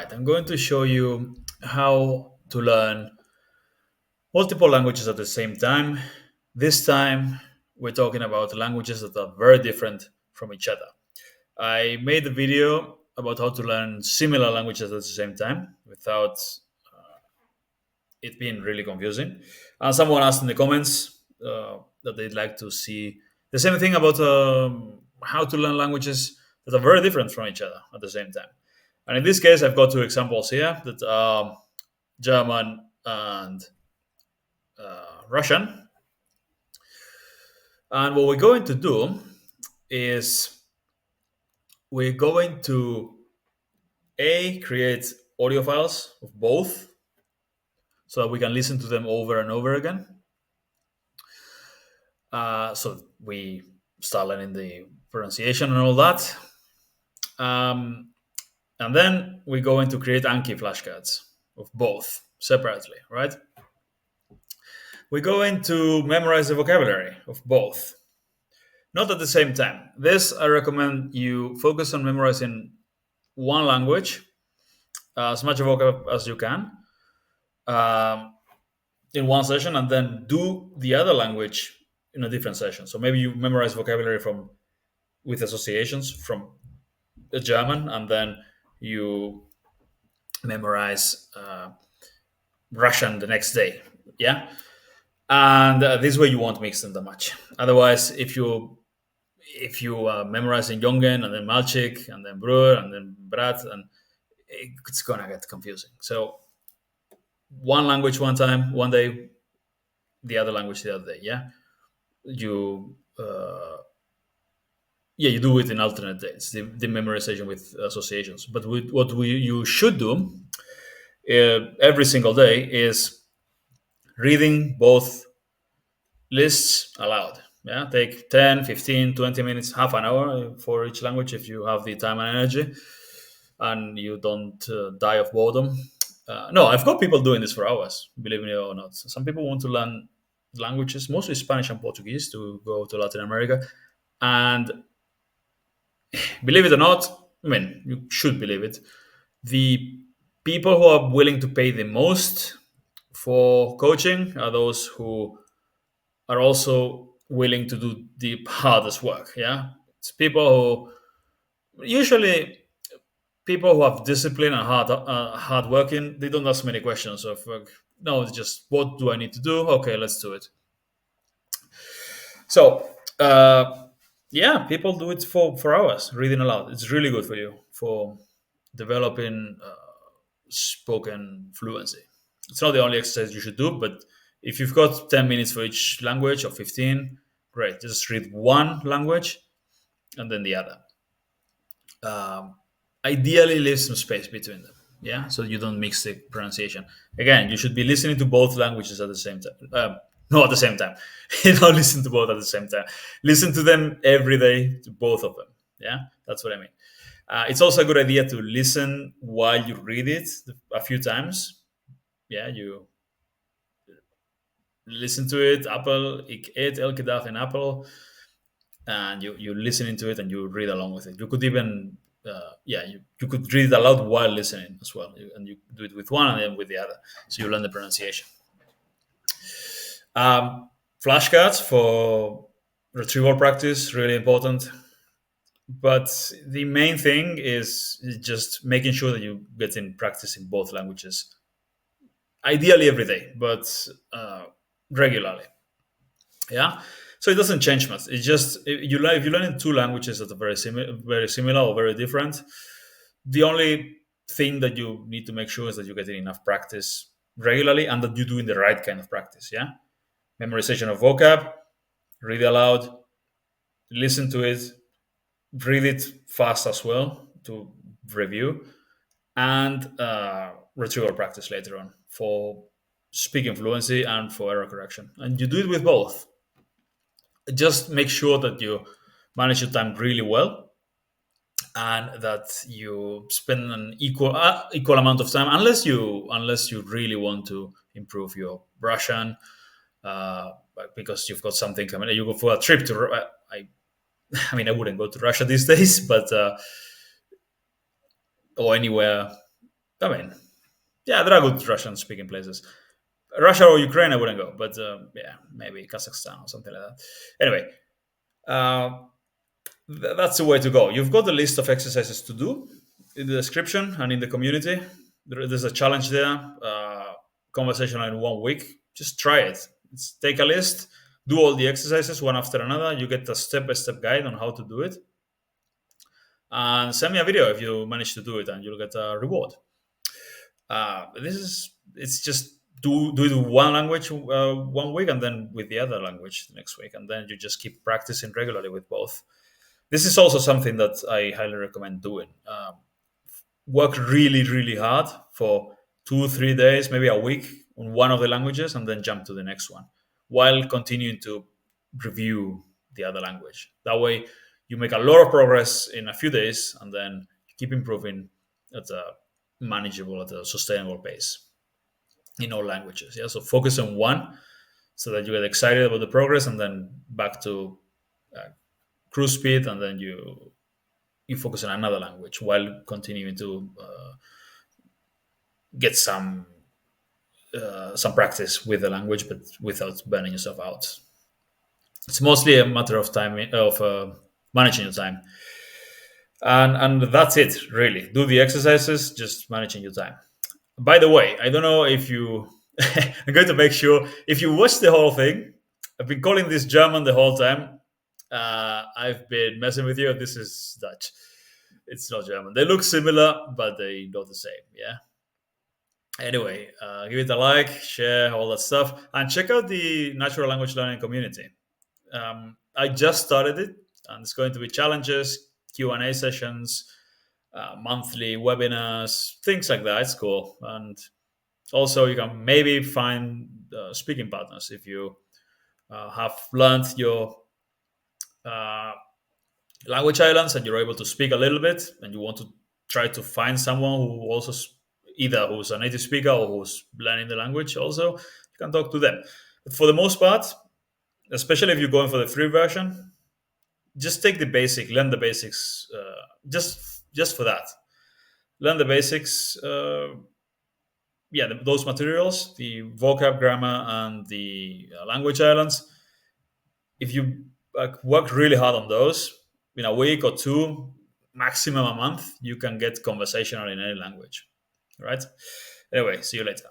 right, I'm going to show you how to learn multiple languages at the same time. This time, we're talking about languages that are very different from each other. I made a video about how to learn similar languages at the same time without it being really confusing. And someone asked in the comments that they'd like to see the same thing about how to learn languages that are very different from each other at the same time. And in this case, I've got two examples here that are German and Russian. And what we're going to do is we're going to create audio files of both so that we can listen to them over and over again. So we start learning the pronunciation and all that. And then we're going to create Anki flashcards of both separately, right? We're going to memorize the vocabulary of both, not at the same time. This, I recommend you focus on memorizing one language, as much vocab as you can, in one session, and then do the other language in a different session. So maybe you memorize vocabulary from with associations from the German, and then you memorize Russian the next day. Yeah, and this way you won't mix them that much. Otherwise, if you memorizing Jongen and then Malchik and then Brewer and then Brat, and it's gonna get confusing. So one language one time, one day, the other language the other day. Yeah, you you do it in alternate days. The memorization with associations. But you should do every single day is reading both lists aloud. Yeah, take 10, 15, 20 minutes, half an hour for each language if you have the time and energy and you don't die of boredom. No, I've got people doing this for hours, believe me or not. Some people want to learn languages, mostly Spanish and Portuguese, to go to Latin America. And believe it or not, I mean, you should believe it, the people who are willing to pay the most for coaching are those who are also willing to do the hardest work. Yeah, it's people who usually people who have discipline and hard working. They don't ask many questions of no, it's just what do I need to do? Okay, let's do it. So yeah, people do it for hours reading aloud. It's really good for you for developing spoken fluency. It's not the only exercise you should do, but if you've got 10 minutes for each language or 15, great. Just read one language and then the other. Ideally, leave some space between them. Yeah, so you don't mix the pronunciation. Again, you should be listening to both languages at the same time. No, at the same time. You don't listen to both at the same time. Listen to them every day, to both of them. Yeah, that's what I mean. It's also a good idea to listen while you read it a few times. Yeah, you listen to it, Apple, ik eet elke dag in Apple, and you listening to it and you read along with it. You could even, you could read it aloud while listening as well. And you do it with one and then with the other. So you learn the pronunciation. Flashcards for retrieval practice, really important. But the main thing is just making sure that you get in practice in both languages. Ideally every day, but regularly. Yeah. So it doesn't change much. It's just if you learn in two languages that are very similar or very different, the only thing that you need to make sure is that you're getting enough practice regularly and that you're doing the right kind of practice. Yeah. Memorization of vocab, read aloud, listen to it, read it fast as well to review, and retrieval practice later on for speaking fluency and for error correction. And you do it with both. Just make sure that you manage your time really well and that you spend an equal amount of time, unless you really want to improve your Russian, because you've got something coming. You go for a trip to. I mean, I wouldn't go to Russia these days, but or anywhere I mean, yeah, there are good Russian speaking places. Russia or Ukraine, I wouldn't go, but yeah, maybe Kazakhstan or something like that. Anyway, uh, that's the way to go. You've got the list of exercises to do in the description and in the community. There's a challenge there, conversational in 1 week. Just try it. Take a list, do all the exercises one after another. You get a step by step guide on how to do it. And send me a video if you manage to do it, and you'll get a reward. This is it's just do it with one language 1 week, and then with the other language the next week, and then you just keep practicing regularly with both. This is also something that I highly recommend doing. Work really, really hard for 2, 3 days, maybe a week on one of the languages, and then jump to the next one while continuing to review the other language. That way, you make a lot of progress in a few days, and then you keep improving at a manageable, at a sustainable pace in all languages. Yeah, so focus on one so that you get excited about the progress, and then back to uh, cruise speed, and then you focus on another language while continuing to get some practice with the language, but without burning yourself out. It's mostly a matter of time, of managing your time, and that's it. Really, do the exercises, just managing your time. By the way, I don't know if you. I'm going to make sure if you watch the whole thing. I've been calling this German the whole time. I've been messing with you. This is Dutch. It's not German. They look similar, but they not the same. Yeah. Anyway, give it a like, share all that stuff, and check out the natural language learning community. I just started it, and it's going to be challenges, Q&A sessions, monthly webinars, things like that. It's cool, and also you can maybe find speaking partners if you have learned your uh, language islands and you're able to speak a little bit, and you want to try to find someone who also either who's a native speaker or who's learning the language also, you can talk to them. But for the most part, especially if you're going for the free version, just take the basic, learn the basics, just for that. Learn the basics. Yeah, those materials, the vocab, grammar, and the language islands. If you work really hard on those, in a week or two, maximum a month, you can get conversational in any language. Right? Anyway, see you later.